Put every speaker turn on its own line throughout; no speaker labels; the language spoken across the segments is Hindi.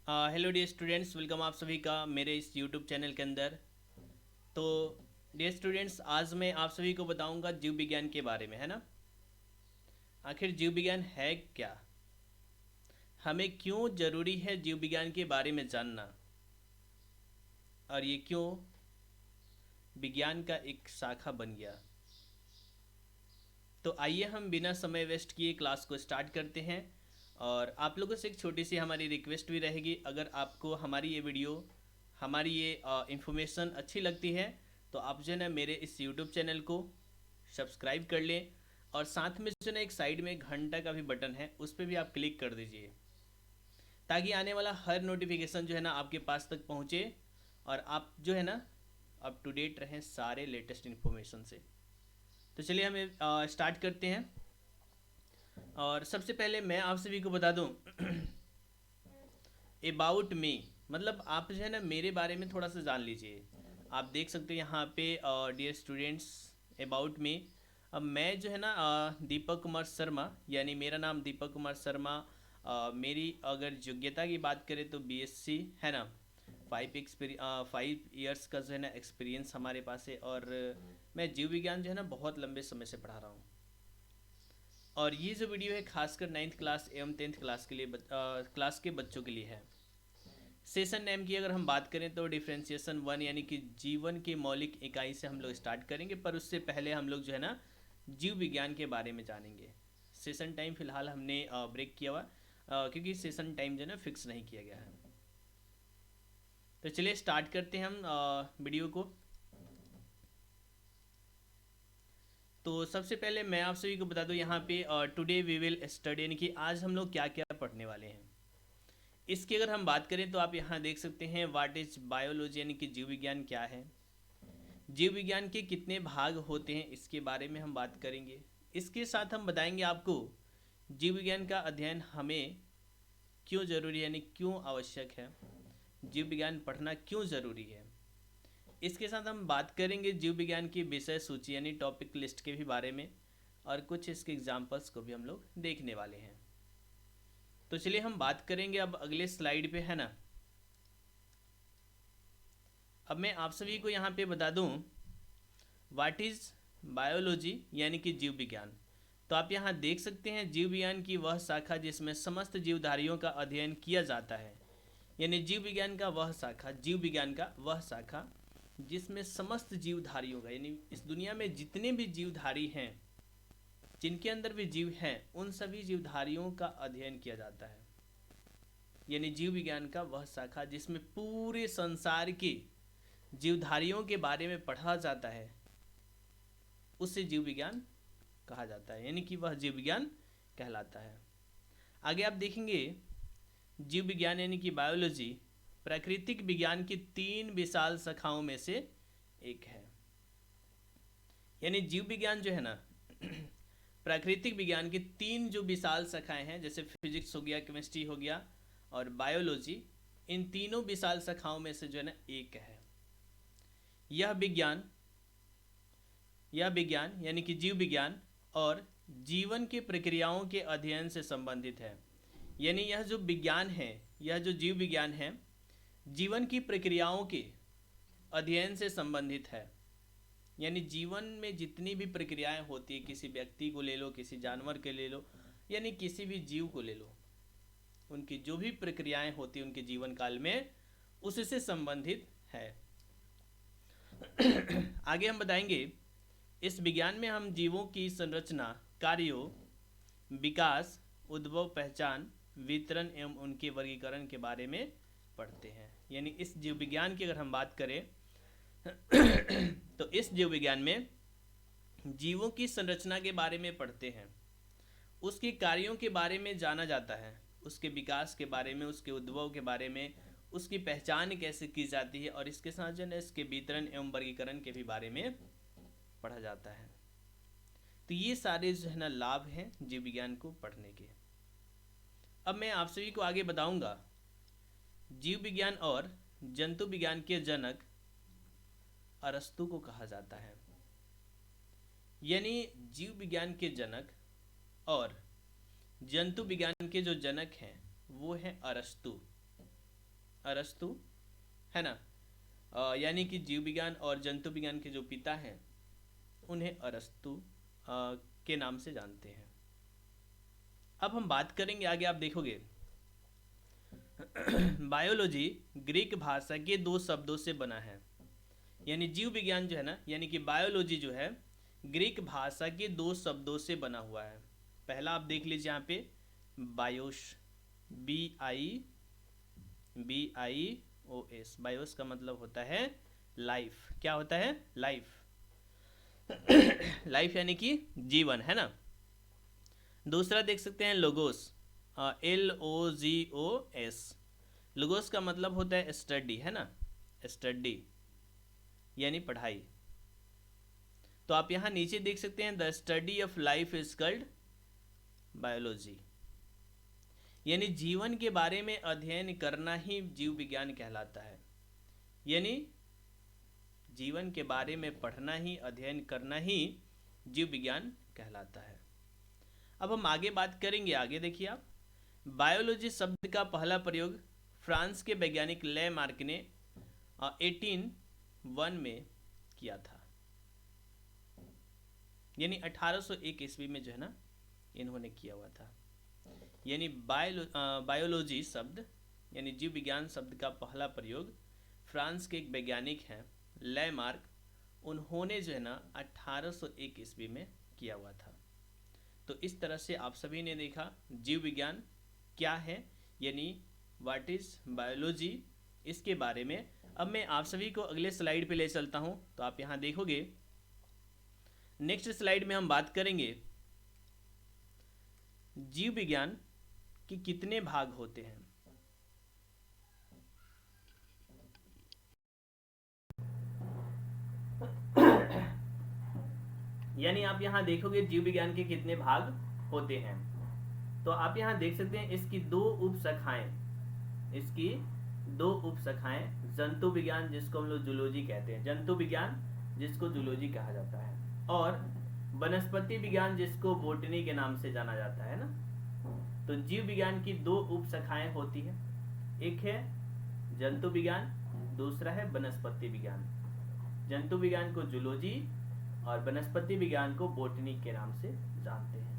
हेलो डियर स्टूडेंट्स, वेलकम आप सभी का मेरे इस यूट्यूब चैनल के अंदर। तो डियर स्टूडेंट्स, आज मैं आप सभी को बताऊंगा जीव विज्ञान के बारे में, है ना। आखिर जीव विज्ञान है क्या, हमें क्यों ज़रूरी है जीव विज्ञान के बारे में जानना, और ये क्यों विज्ञान का एक शाखा बन गया। तो आइए हम बिना समय वेस्ट किए क्लास को स्टार्ट करते हैं। और आप लोगों से एक छोटी सी हमारी रिक्वेस्ट भी रहेगी, अगर आपको हमारी ये वीडियो, हमारी ये इंफॉर्मेशन अच्छी लगती है तो आप जो है ना मेरे इस यूट्यूब चैनल को सब्सक्राइब कर लें। और साथ में जो है ना एक साइड में घंटा का भी बटन है, उस पर भी आप क्लिक कर दीजिए, ताकि आने वाला हर नोटिफिकेशन जो है ना आपके पास तक पहुँचे और आप जो है ना अप टू डेट रहें सारे लेटेस्ट इन्फॉर्मेशन से। तो चलिए हम स्टार्ट करते हैं। और सबसे पहले मैं आप सभी को बता दूं अबाउट मी, मतलब आप जो है ना मेरे बारे में थोड़ा सा जान लीजिए। आप देख सकते हैं यहाँ पे डियर स्टूडेंट्स, अबाउट मी। अब मैं जो है ना दीपक कुमार शर्मा, यानी मेरा नाम दीपक कुमार शर्मा। मेरी अगर योग्यता की बात करें तो बीएससी है ना। 5 ईयर्स का जो है ना एक्सपीरियंस हमारे पास है। और मैं जीव विज्ञान जो है ना बहुत लंबे समय से पढ़ा रहा हूँ। और ये जो वीडियो है खासकर 9th क्लास एवं 10th क्लास के लिए क्लास के बच्चों के लिए है। सेशन नेम की अगर हम बात करें तो डिफ्रेंसिएशन 1, यानी कि जीवन की मौलिक इकाई से हम लोग स्टार्ट करेंगे, पर उससे पहले हम लोग जो है ना जीव विज्ञान के बारे में जानेंगे। सेशन टाइम फिलहाल हमने ब्रेक किया हुआ, क्योंकि सेशन टाइम जो है ना फिक्स नहीं किया गया है। तो चलिए स्टार्ट करते हैं हम वीडियो को। तो सबसे पहले मैं आप सभी को बता दूं यहाँ पे टुडे वी विल स्टडी, यानी कि आज हम लोग क्या क्या पढ़ने वाले हैं। इसकी अगर हम बात करें तो आप यहाँ देख सकते हैं व्हाट इज बायोलॉजी, यानी कि जीव विज्ञान क्या है। जीव विज्ञान के कितने भाग होते हैं इसके बारे में हम बात करेंगे। इसके साथ हम बताएंगे आपको जीव विज्ञान का अध्ययन हमें क्यों ज़रूरी है, यानी क्यों आवश्यक है, जीव विज्ञान पढ़ना क्यों ज़रूरी है। इसके साथ हम बात करेंगे जीव विज्ञान की विषय सूची, यानी टॉपिक लिस्ट के भी बारे में, और कुछ इसके एग्जाम्पल्स को भी हम लोग देखने वाले हैं। तो चलिए हम बात करेंगे अब अगले स्लाइड पे, है ना। अब मैं आप सभी को यहाँ पे बता दूँ व्हाट इज़ बायोलॉजी, यानी कि जीव विज्ञान। तो आप यहाँ देख सकते हैं जीव विज्ञान की वह शाखा जिसमें समस्त जीवधारियों का अध्ययन किया जाता है। यानी जीव विज्ञान का वह शाखा, जीव विज्ञान का वह शाखा जिसमें समस्त जीवधारियों का, यानी इस दुनिया में जितने भी जीवधारी हैं, जिनके अंदर भी जीव हैं, उन सभी जीवधारियों का अध्ययन किया जाता है। यानी जीव विज्ञान का वह शाखा जिसमें पूरे संसार के जीवधारियों के बारे में पढ़ा जाता है, उसे जीव विज्ञान कहा जाता है, यानी कि वह जीव विज्ञान कहलाता है। आगे आप देखेंगे जीव विज्ञान यानी कि बायोलॉजी प्राकृतिक विज्ञान की 3 विशाल शाखाओं में से एक है। यानी जीव विज्ञान जो है ना प्राकृतिक विज्ञान की 3 जो विशाल शाखाएं हैं, जैसे फिजिक्स हो गया, केमिस्ट्री हो गया और बायोलॉजी, इन तीनों विशाल शाखाओं में से जो है ना एक है। यह विज्ञान यानी कि जीव विज्ञान और जीवन की प्रक्रियाओं के अध्ययन से संबंधित है। यानी यह जो विज्ञान है, यह जो जीव विज्ञान है, जीवन की प्रक्रियाओं के अध्ययन से संबंधित है। यानी जीवन में जितनी भी प्रक्रियाएं होती है, किसी व्यक्ति को ले लो, किसी जानवर के ले लो, यानी किसी भी जीव को ले लो, उनकी जो भी प्रक्रियाएं होती हैं उनके जीवन काल में, उससे संबंधित है। आगे हम बताएंगे इस विज्ञान में हम जीवों की संरचना, कार्यों, विकास, उद्भव, पहचान, वितरण एवं उनके वर्गीकरण के बारे में पढ़ते हैं। यानी इस जीव विज्ञान की अगर हम बात करें तो इस जीव विज्ञान में जीवों की संरचना के बारे में पढ़ते हैं, उसके कार्यों के बारे में जाना जाता है, उसके विकास के बारे में, उसके उद्भव के बारे में, उसकी पहचान कैसे की जाती है, और इसके साथ जो है इसके वितरण एवं वर्गीकरण के भी बारे में पढ़ा जाता है। तो ये सारे जो है ना लाभ हैं जीव विज्ञान को पढ़ने के। अब मैं आप सभी को आगे बताऊंगा जीव विज्ञान और जंतु विज्ञान के जनक अरस्तु को कहा जाता है। यानी जीव विज्ञान के जनक और जंतु विज्ञान के जो जनक हैं वो हैं अरस्तु। अरस्तु, है ना। यानी कि जीव विज्ञान और जंतु विज्ञान के जो पिता हैं उन्हें अरस्तु के नाम से जानते हैं। अब हम बात करेंगे आगे, आप देखोगे बायोलॉजी ग्रीक भाषा के दो शब्दों से बना है। यानी जीव विज्ञान जो है ना, यानी कि बायोलॉजी जो है ग्रीक भाषा के दो शब्दों से बना हुआ है। पहला आप देख लीजिए यहाँ पे बायोस, BIOS। बायोस का मतलब होता है लाइफ। क्या होता है? लाइफ। लाइफ यानी कि जीवन, है ना। दूसरा देख सकते हैं लोगोस, LOGOS। लोगोस का मतलब होता है स्टडी, है ना, स्टडी यानी पढ़ाई। तो आप यहाँ नीचे देख सकते हैं the study of life is called biology. यानी जीवन के बारे में अध्ययन करना ही जीव विज्ञान कहलाता है। यानी जीवन के बारे में पढ़ना ही, अध्ययन करना ही जीव विज्ञान कहलाता है। अब हम आगे बात करेंगे। आगे देखिए आप, बायोलॉजी शब्द का पहला प्रयोग फ्रांस के वैज्ञानिक ले मार्क ने 1801 में किया था। यानी 1801 ईस्वी में जो है ना इन्होंने किया हुआ था। यानी बायोलॉजी शब्द यानी जीव विज्ञान शब्द का पहला प्रयोग फ्रांस के एक वैज्ञानिक हैं ले मार्क, उन्होंने जो है ना 1801 ईस्वी में किया हुआ था। तो इस तरह से आप सभी ने देखा जीव विज्ञान क्या है, यानी व्हाट इज बायोलॉजी, इसके बारे में। अब मैं आप सभी को अगले स्लाइड पे ले चलता हूं। तो आप यहां देखोगे नेक्स्ट स्लाइड में हम बात करेंगे जीव विज्ञान के कितने भाग होते हैं। यानी आप यहां देखोगे जीव विज्ञान के कितने भाग होते हैं। तो आप यहां देख सकते हैं इसकी दो उप शाखाएं, जंतु विज्ञान जिसको हम लोग जूलॉजी कहते हैं, जंतु विज्ञान जिसको जूलॉजी कहा जाता है, और वनस्पति विज्ञान जिसको बोटनी के नाम से जाना जाता है ना। तो जीव विज्ञान की दो उप शाखाएं होती है, एक है जंतु विज्ञान, दूसरा है वनस्पति विज्ञान। जंतु विज्ञान को जूलॉजी और वनस्पति विज्ञान को बोटनी के नाम से जानते हैं।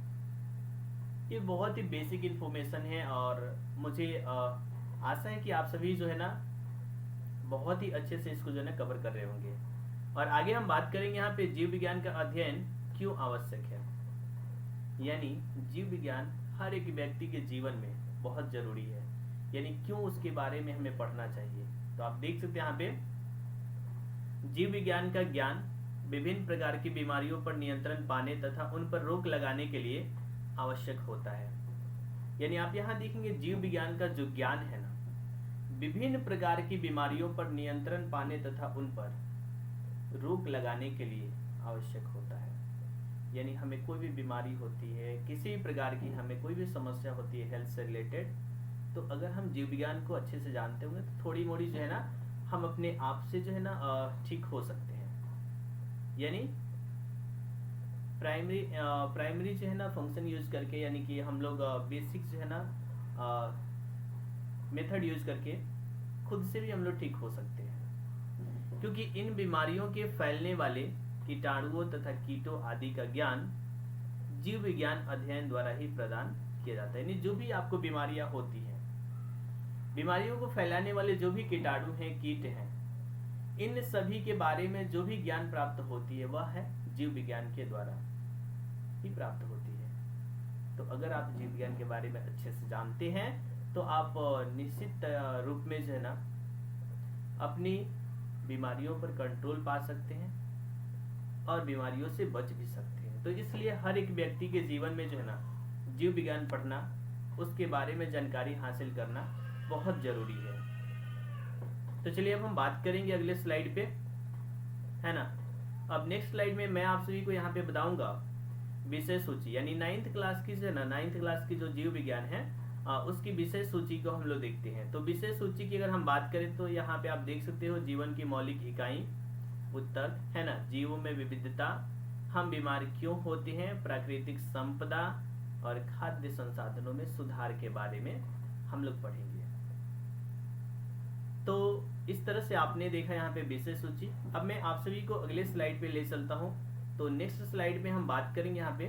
ये बहुत ही बेसिक इन्फॉर्मेशन है और मुझे आशा है कि आप सभी जो है ना बहुत ही अच्छे से इसको जो है ना कवर कर रहे होंगे। और आगे हम बात करेंगे यहाँ पे जीव विज्ञान का अध्ययन क्यों आवश्यक है। यानी जीव विज्ञान हर एक व्यक्ति के जीवन में बहुत जरूरी है, यानी क्यों उसके बारे में हमें पढ़ना चाहिए। तो आप देख सकते हैं यहाँ पे जीव विज्ञान का ज्ञान विभिन्न प्रकार की बीमारियों पर नियंत्रण पाने तथा उन पर रोक लगाने के लिए आवश्यक होता है। यानी आप यहाँ देखेंगे जीव विज्ञान का जो ज्ञान है ना, विभिन्न प्रकार की बीमारियों पर नियंत्रण पाने तथा उन पर रोक लगाने के लिए आवश्यक होता है। यानी हमें कोई भी बीमारी होती है, किसी भी प्रकार की हमें कोई भी समस्या होती है हेल्थ से रिलेटेड, तो अगर हम जीव विज्ञान को अच्छे से जानते होंगे तो थोड़ी मोड़ी जो है ना हम अपने आप से जो है ना ठीक हो सकते हैं। यानी प्राइमरी जो है ना फंक्शन यूज करके, यानी कि हम लोग बेसिक जो है ना मेथड यूज करके खुद से भी हम लोग ठीक हो सकते हैं। क्योंकि इन बीमारियों के फैलने वाले कीटाणुओं तथा कीटों आदि का ज्ञान जीव विज्ञान अध्ययन द्वारा ही प्रदान किया जाता है। यानी जो भी आपको बीमारियां होती हैं, बीमारियों को फैलाने वाले जो भी कीटाणु हैं, कीट हैं, इन सभी के बारे में जो भी ज्ञान प्राप्त होती है वह है जीव विज्ञान के द्वारा ही प्राप्त होती है। तो अगर आप जीव विज्ञान के बारे में अच्छे से जानते हैं तो आप निश्चित रूप में जो है ना अपनी बीमारियों पर कंट्रोल पा सकते हैं और बीमारियों से बच भी सकते हैं। तो इसलिए हर एक व्यक्ति के जीवन में जो है ना जीव विज्ञान पढ़ना, उसके बारे में जानकारी हासिल करना बहुत जरूरी है। तो चलिए अब हम बात करेंगे अगले स्लाइड पे, है ना। अब नेक्स्ट स्लाइड में मैं आप सभी को यहाँ पे बताऊंगा विषय सूची, यानी 9th क्लास की जो है ना 9th क्लास की जो जीव विज्ञान है उसकी विषय सूची को हम लोग देखते हैं। तो विषय सूची की अगर हम बात करें तो यहाँ पे आप देख सकते हो जीवन की मौलिक इकाई, उत्तर, है ना, जीवों में विविधता, हम बीमार क्यों होते हैं, प्राकृतिक संपदा और खाद्य संसाधनों में सुधार के बारे में हम लोग पढ़ेंगे। तो इस तरह से आपने देखा यहाँ पे विषय सूची। अब मैं आप सभी को अगले स्लाइड पे ले चलता हूँ। तो नेक्स्ट स्लाइड में हम बात करेंगे यहाँ पे,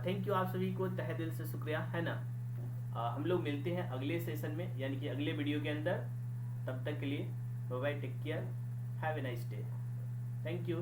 थैंक यू आप सभी को तहे दिल से शुक्रिया, है ना। हम लोग मिलते हैं अगले सेशन में, यानी कि अगले वीडियो के अंदर। तब तक के लिए bye bye, take care, have a nice day, thank you.